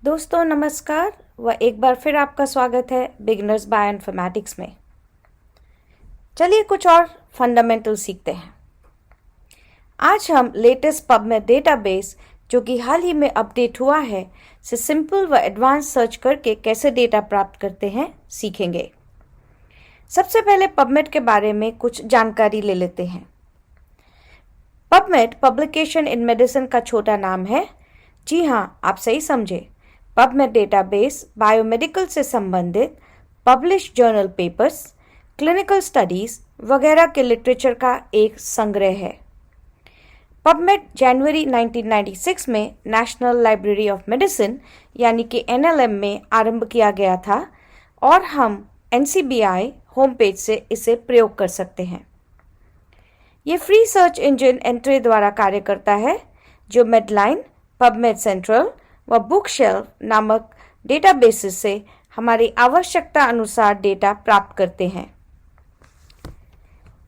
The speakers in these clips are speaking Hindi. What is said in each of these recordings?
दोस्तों नमस्कार व एक बार फिर आपका स्वागत है बिगिनर्स बायोइन्फॉर्मेटिक्स में। चलिए कुछ और फंडामेंटल सीखते हैं। आज हम लेटेस्ट पबमेड डेटाबेस जो कि हाल ही में अपडेट हुआ है से सिंपल व एडवांस सर्च करके कैसे डेटा प्राप्त करते हैं सीखेंगे। सबसे पहले पबमेड के बारे में कुछ जानकारी ले लेते हैं। पबमेड पब्लिकेशन इन मेडिसिन का छोटा नाम है। जी हाँ, आप सही समझे। पबमेड डेटाबेस बायोमेडिकल से संबंधित publish journal papers, clinical studies वगैरह के लिटरेचर का एक संग्रह है। पबमेड जनवरी 1996 में नेशनल लाइब्रेरी ऑफ मेडिसिन यानी कि NLM में आरंभ किया गया था और हम NCBI होम पेज से इसे प्रयोग कर सकते हैं। ये फ्री सर्च इंजन एंट्री द्वारा कार्य करता है जो मेडलाइन, पबमेड सेंट्रल व बुकशेल्फ नामक डेटाबेसेस से हमारी आवश्यकता अनुसार डेटा प्राप्त करते हैं।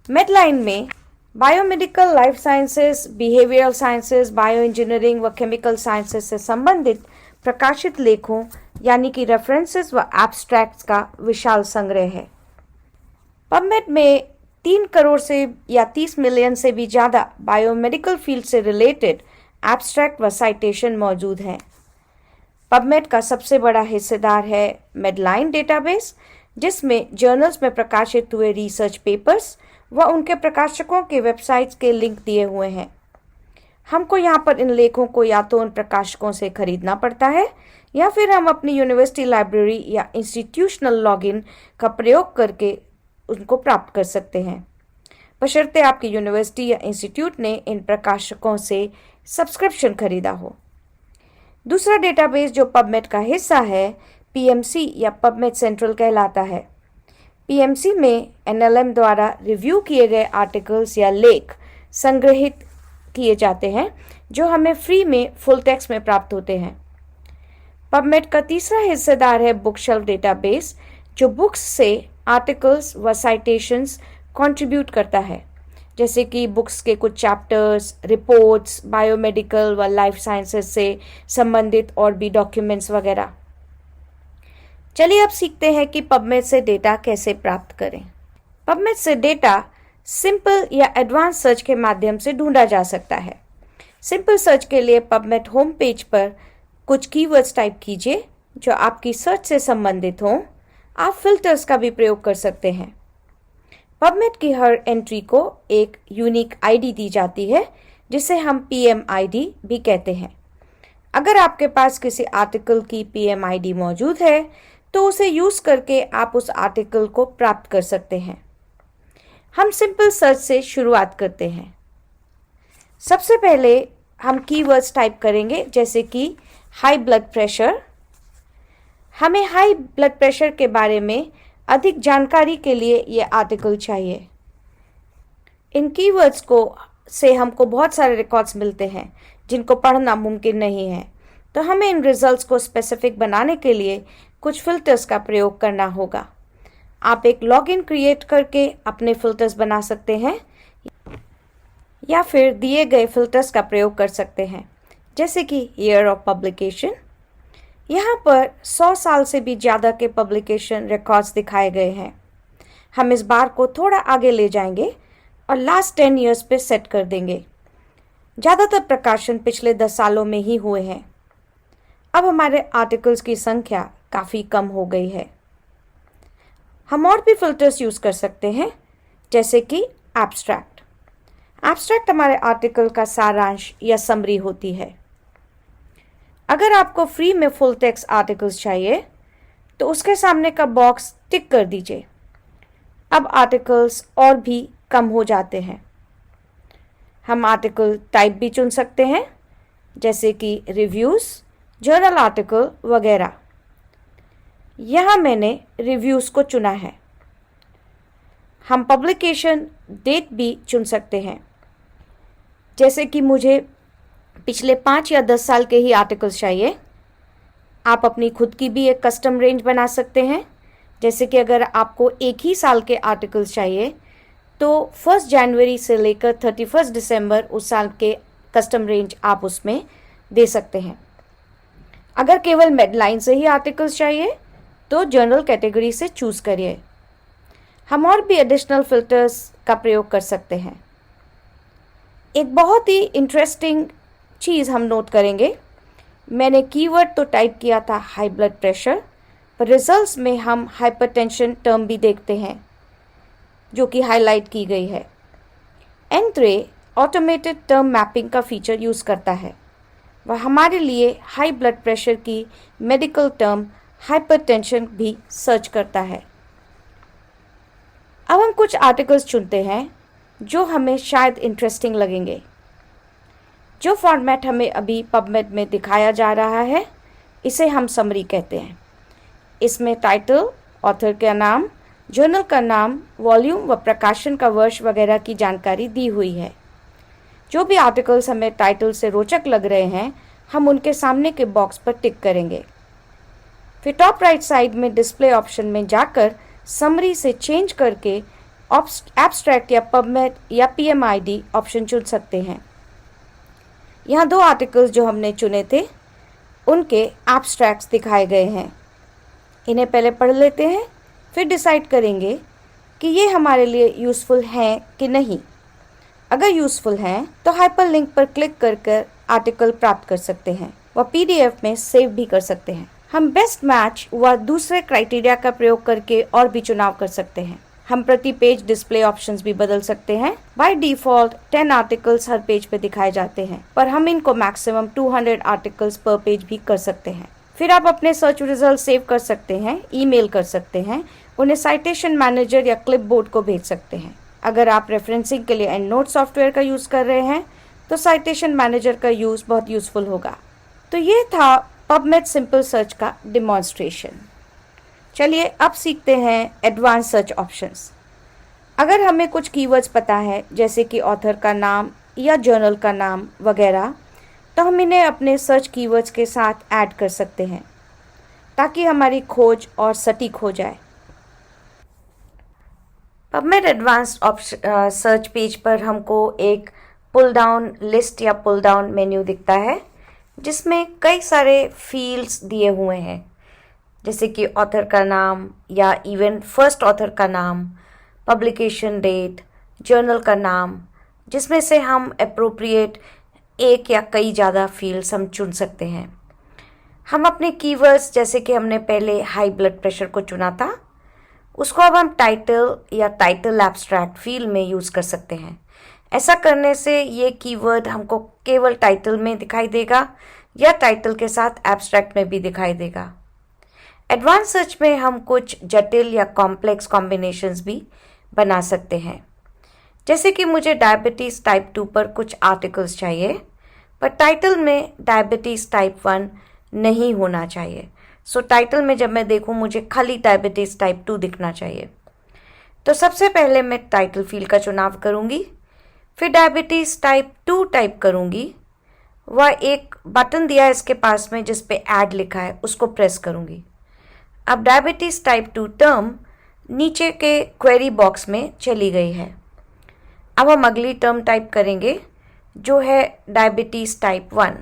मेडलाइन में biomedical, life sciences, behavioural sciences, bio engineering व केमिकल साइंसेस से संबंधित प्रकाशित लेखों यानी कि रेफरेंसेस व एब्स्ट्रैक्ट्स का विशाल संग्रह है। पबमेड में 3 करोड़ से या 30 मिलियन से भी ज़्यादा बायोमेडिकल फील्ड से रिलेटेड एब्स्ट्रैक्ट व साइटेशन मौजूद हैं। पबमेड का सबसे बड़ा हिस्सेदार है मेडलाइन डेटाबेस, जिसमें जर्नल्स में प्रकाशित हुए रिसर्च पेपर्स व उनके प्रकाशकों के वेबसाइट्स के लिंक दिए हुए हैं। हमको यहाँ पर इन लेखों को या तो उन प्रकाशकों से खरीदना पड़ता है या फिर हम अपनी यूनिवर्सिटी लाइब्रेरी या इंस्टीट्यूशनल लॉगिन का प्रयोग करके उनको प्राप्त कर सकते हैं, बशर्ते आपकी यूनिवर्सिटी या इंस्टीट्यूट ने इन प्रकाशकों से सब्सक्रिप्शन खरीदा हो। दूसरा डेटाबेस जो पबमेड का हिस्सा है PMC या पबमेड सेंट्रल कहलाता है। PMC में NLM द्वारा रिव्यू किए गए आर्टिकल्स या लेख संग्रहित किए जाते हैं जो हमें फ्री में फुल टेक्स्ट में प्राप्त होते हैं। पबमेड का तीसरा हिस्सेदार है बुकशेल्फ डेटाबेस जो बुक्स से आर्टिकल्स व साइटेशंस कंट्रीब्यूट करता है, जैसे कि बुक्स के कुछ चैप्टर्स, रिपोर्ट्स, बायोमेडिकल व लाइफ साइंसेस से संबंधित और भी डॉक्यूमेंट्स वगैरह। चलिए अब सीखते हैं कि पबमेड से डेटा कैसे प्राप्त करें। पबमेड से डेटा सिंपल या एडवांस सर्च के माध्यम से ढूंढा जा सकता है। सिंपल सर्च के लिए पबमेड होम पेज पर कुछ कीवर्ड्स टाइप कीजिए जो आपकी सर्च से संबंधित हों। आप फिल्टर्स का भी प्रयोग कर सकते हैं। पबमेड की हर एंट्री को एक यूनिक आईडी दी जाती है जिसे हम PMID भी कहते हैं। अगर आपके पास किसी आर्टिकल की PMID मौजूद है तो उसे यूज करके आप उस आर्टिकल को प्राप्त कर सकते हैं। हम सिंपल सर्च से शुरुआत करते हैं। सबसे पहले हम कीवर्ड्स टाइप करेंगे जैसे कि हाई ब्लड प्रेशर। हमें हाई ब्लड प्रेशर के बारे में अधिक जानकारी के लिए ये आर्टिकल चाहिए। इन कीवर्ड्स को से हमको बहुत सारे रिकॉर्ड्स मिलते हैं जिनको पढ़ना मुमकिन नहीं है, तो हमें इन रिजल्ट्स को स्पेसिफिक बनाने के लिए कुछ फिल्टर्स का प्रयोग करना होगा। आप एक लॉगिन क्रिएट करके अपने फिल्टर्स बना सकते हैं या फिर दिए गए फिल्टर्स का प्रयोग कर सकते हैं, जैसे कि ईयर ऑफ पब्लिकेशन। यहाँ पर 100 साल से भी ज़्यादा के पब्लिकेशन रिकॉर्ड्स दिखाए गए हैं। हम इस बार को थोड़ा आगे ले जाएंगे और लास्ट 10 ईयर्स पे सेट कर देंगे। ज़्यादातर प्रकाशन पिछले 10 सालों में ही हुए हैं। अब हमारे आर्टिकल्स की संख्या काफ़ी कम हो गई है। हम और भी फिल्टर्स यूज़ कर सकते हैं, जैसे कि एब्स्ट्रैक्ट। एब्स्ट्रैक्ट हमारे आर्टिकल का सारांश या समरी होती है। अगर आपको फ्री में फुल टेक्स्ट आर्टिकल्स चाहिए तो उसके सामने का बॉक्स टिक कर दीजिए। अब आर्टिकल्स और भी कम हो जाते हैं। हम आर्टिकल टाइप भी चुन सकते हैं, जैसे कि रिव्यूज़, जर्नल आर्टिकल वगैरह। यहाँ मैंने रिव्यूज़ को चुना है। हम पब्लिकेशन डेट भी चुन सकते हैं, जैसे कि मुझे पिछले 5 या 10 साल के ही आर्टिकल्स चाहिए। आप अपनी खुद की भी एक कस्टम रेंज बना सकते हैं, जैसे कि अगर आपको एक ही साल के आर्टिकल्स चाहिए तो 1 जनवरी से लेकर 31 दिसंबर उस साल के कस्टम रेंज आप उसमें दे सकते हैं। अगर केवल मेडलाइन से ही आर्टिकल्स चाहिए तो जर्नल कैटेगरी से चूज़ करिए। हम और भी एडिशनल फिल्टर्स का प्रयोग कर सकते हैं। एक बहुत ही इंटरेस्टिंग चीज़ हम नोट करेंगे, मैंने कीवर्ड तो टाइप किया था हाई ब्लड प्रेशर, पर रिजल्ट्स में हम हाइपरटेंशन टर्म भी देखते हैं जो कि हाईलाइट की गई है। एंट्रे ऑटोमेटेड टर्म मैपिंग का फीचर यूज़ करता है। वह हमारे लिए हाई ब्लड प्रेशर की मेडिकल टर्म हाइपरटेंशन भी सर्च करता है। अब हम कुछ आर्टिकल्स चुनते हैं जो हमें शायद इंटरेस्टिंग लगेंगे। जो फॉर्मेट हमें अभी पबमेड में दिखाया जा रहा है इसे हम समरी कहते हैं। इसमें टाइटल, ऑथर का नाम, जर्नल का नाम, वॉल्यूम व प्रकाशन का वर्ष वगैरह की जानकारी दी हुई है। जो भी आर्टिकल्स हमें टाइटल से रोचक लग रहे हैं हम उनके सामने के बॉक्स पर टिक करेंगे। फिर टॉप राइट साइड में डिस्प्ले ऑप्शन में जाकर समरी से चेंज करके एब्स्ट्रैक्ट या पबमेड या पीएमआईडी ऑप्शन चुन सकते हैं। यहाँ 2 आर्टिकल्स जो हमने चुने थे उनके एब्स्ट्रैक्ट्स दिखाए गए हैं। इन्हें पहले पढ़ लेते हैं, फिर डिसाइड करेंगे कि ये हमारे लिए यूज़फुल हैं कि नहीं। अगर यूज़फुल हैं तो हाइपरलिंक पर क्लिक कर आर्टिकल प्राप्त कर सकते हैं व पीडीएफ में सेव भी कर सकते हैं। हम बेस्ट मैच व दूसरे क्राइटेरिया का प्रयोग करके और भी चुनाव कर सकते हैं। हम प्रति पेज डिस्प्ले ऑप्शंस भी बदल सकते हैं। By default 10 articles her page पे दिखाए जाते हैं, पर हम इनको मैक्सिमम 200 आर्टिकल्स पर पेज भी कर सकते हैं। फिर आप अपने सर्च रिजल्ट सेव कर सकते हैं, ईमेल कर सकते हैं, उन्हें साइटेशन मैनेजर या क्लिपबोर्ड को भेज सकते हैं। अगर आप रेफरेंसिंग के लिए एंड नोट सॉफ्टवेयर का यूज़ कर रहे हैं तो साइटेशन मैनेजर का यूज़ बहुत यूज़फुल होगा। तो ये था पबमेड सिंपल सर्च का डिमॉन्स्ट्रेशन। चलिए अब सीखते हैं एडवांस सर्च ऑप्शंस। अगर हमें कुछ कीवर्ड्स पता है जैसे कि ऑथर का नाम या जर्नल का नाम वगैरह, तो हम इन्हें अपने सर्च कीवर्ड्स के साथ ऐड कर सकते हैं ताकि हमारी खोज और सटीक हो जाए। पबमेड एडवांस्ड सर्च पेज पर हमको एक पुल डाउन लिस्ट या पुल डाउन मेन्यू दिखता है जिसमें कई सारे फील्ड्स दिए हुए हैं जैसे कि ऑथर का नाम या इवन फर्स्ट ऑथर का नाम, पब्लिकेशन डेट, जर्नल का नाम, जिसमें से हम एप्रोप्रिएट एक या कई ज़्यादा फील्ड्स हम चुन सकते हैं। हम अपने कीवर्ड्स जैसे कि हमने पहले हाई ब्लड प्रेशर को चुना था उसको अब हम टाइटल या टाइटल एब्स्ट्रैक्ट फील्ड में यूज़ कर सकते हैं। ऐसा करने से ये कीवर्ड हमको केवल टाइटल में दिखाई देगा या टाइटल के साथ एब्स्ट्रैक्ट में भी दिखाई देगा। एडवांस सर्च में हम कुछ जटिल या कॉम्प्लेक्स कॉम्बिनेशंस भी बना सकते हैं। जैसे कि मुझे डायबिटीज़ टाइप 2 पर कुछ आर्टिकल्स चाहिए पर टाइटल में डायबिटीज़ टाइप 1 नहीं होना चाहिए। सो टाइटल में जब मैं देखूं मुझे खाली डायबिटीज़ टाइप 2 दिखना चाहिए। तो सबसे पहले मैं टाइटल फील्ड का चुनाव करूंगी, फिर डायबिटीज़ टाइप 2 टाइप करूंगी, वह एक बटन दिया है इसके पास में जिस पे ऐड लिखा है उसको प्रेस करूंगी। अब डायबिटीज़ टाइप 2 टर्म नीचे के क्वेरी बॉक्स में चली गई है। अब हम अगली टर्म टाइप करेंगे जो है डायबिटीज़ टाइप 1,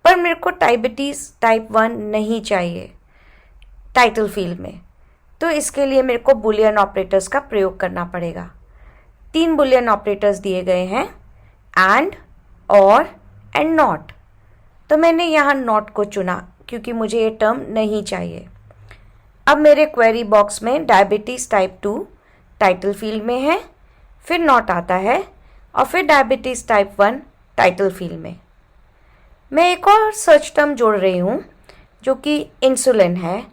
पर मेरे को डायबिटीज़ टाइप 1 नहीं चाहिए टाइटल फील्ड में, तो इसके लिए मेरे को बुलियन ऑपरेटर्स का प्रयोग करना पड़ेगा। 3 बुलियन ऑपरेटर्स दिए गए हैं, एंड, और एंड नॉट। तो मैंने यहाँ नॉट को चुना क्योंकि मुझे ये टर्म नहीं चाहिए। अब मेरे क्वेरी बॉक्स में डायबिटीज़ टाइप 2 टाइटल फील्ड में है, फिर नॉट आता है और फिर डायबिटीज़ टाइप 1 टाइटल फील्ड में। मैं एक और सर्च टर्म जोड़ रही हूँ जो कि इंसुलिन है।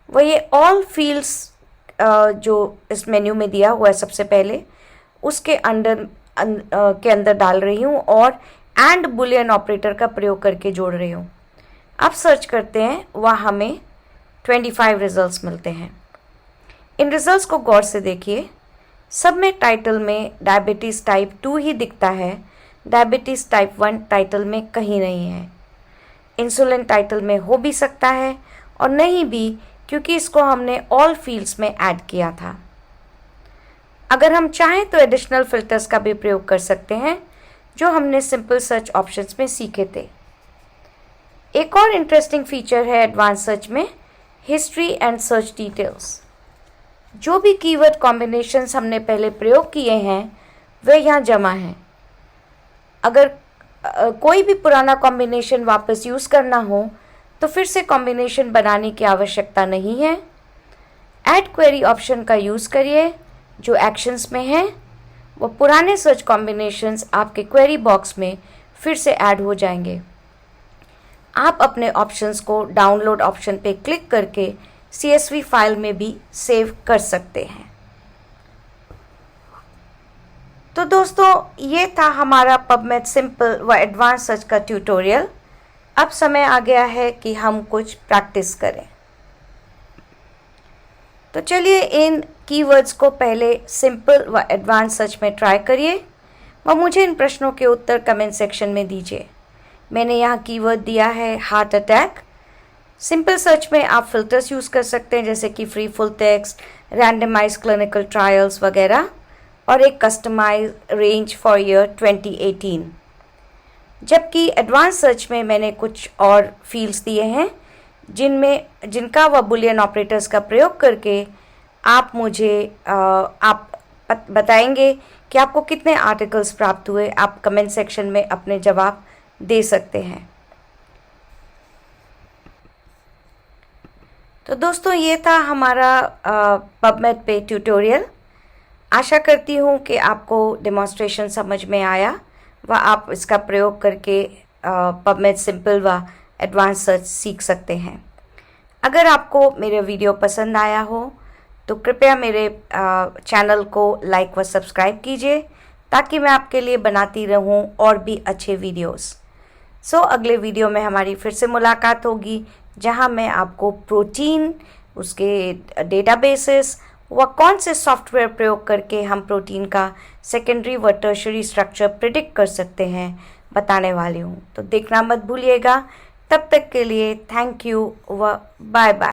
वह ये ऑल फील्ड्स जो इस मेन्यू में दिया हुआ है सबसे पहले उसके अंदर डाल रही हूँ और एंड बुलियन ऑपरेटर का प्रयोग करके जोड़ रही हूँ। अब सर्च करते हैं, वह हमें 25 रिजल्ट्स मिलते हैं। इन रिजल्ट्स को गौर से देखिए, सब में टाइटल में डायबिटीज़ टाइप 2 ही दिखता है, डायबिटीज़ टाइप 1 टाइटल में कहीं नहीं है। इंसुलिन टाइटल में हो भी सकता है और नहीं भी क्योंकि इसको हमने ऑल फील्ड्स में ऐड किया था। अगर हम चाहें तो एडिशनल फिल्टर्स का भी प्रयोग कर सकते हैं जो हमने सिंपल सर्च ऑप्शंस में सीखे थे। एक और इंटरेस्टिंग फीचर है एडवांस सर्च में, हिस्ट्री एंड सर्च डिटेल्स। जो भी कीवर्ड कॉम्बिनेशंस हमने पहले प्रयोग किए हैं वे यहाँ जमा हैं। अगर कोई भी पुराना कॉम्बिनेशन वापस यूज़ करना हो तो फिर से कॉम्बिनेशन बनाने की आवश्यकता नहीं है। ऐड क्वेरी ऑप्शन का यूज़ करिए। जो एक्शंस में है वो पुराने सर्च कॉम्बिनेशंस आपके क्वेरी बॉक्स में फिर से ऐड हो जाएंगे। आप अपने ऑप्शंस को डाउनलोड ऑप्शन पे क्लिक करके CSV फाइल में भी सेव कर सकते हैं। तो दोस्तों, ये था हमारा पबमेड सिंपल व एडवांस सर्च का ट्यूटोरियल। अब समय आ गया है कि हम कुछ प्रैक्टिस करें। तो चलिए इन कीवर्ड्स को पहले सिंपल व एडवांस सर्च में ट्राई करिए व मुझे इन प्रश्नों के उत्तर कमेंट सेक्शन में दीजिए। मैंने यहाँ कीवर्ड दिया है हार्ट अटैक। सिंपल सर्च में आप फिल्टर्स यूज़ कर सकते हैं जैसे कि free full text, randomise clinical trials वगैरह, और एक कस्टमाइज रेंज फॉर ईयर 2018। जबकि एडवांस सर्च में मैंने कुछ और फील्ड्स दिए हैं जिनका व बुलियन ऑपरेटर्स का प्रयोग करके आप मुझे बताएंगे कि आपको कितने आर्टिकल्स प्राप्त हुए। आप कमेंट सेक्शन में अपने जवाब दे सकते हैं। तो दोस्तों, ये था हमारा पबमेड पे ट्यूटोरियल। आशा करती हूँ कि आपको डेमोन्स्ट्रेशन समझ में आया व आप इसका प्रयोग करके पबमेड सिंपल व एडवांस सर्च सीख सकते हैं। अगर आपको मेरे वीडियो पसंद आया हो तो कृपया मेरे चैनल को लाइक व सब्सक्राइब कीजिए ताकि मैं आपके लिए बनाती रहूं और भी अच्छे वीडियोस। अगले वीडियो में हमारी फिर से मुलाकात होगी जहां मैं आपको प्रोटीन, उसके डेटाबेसेस व कौन से सॉफ्टवेयर प्रयोग करके हम प्रोटीन का सेकेंडरी व टर्शरी स्ट्रक्चर प्रिडिक्ट कर सकते हैं बताने वाली हूँ। तो देखना मत भूलिएगा। तब तक के लिए थैंक यू व बाय बाय।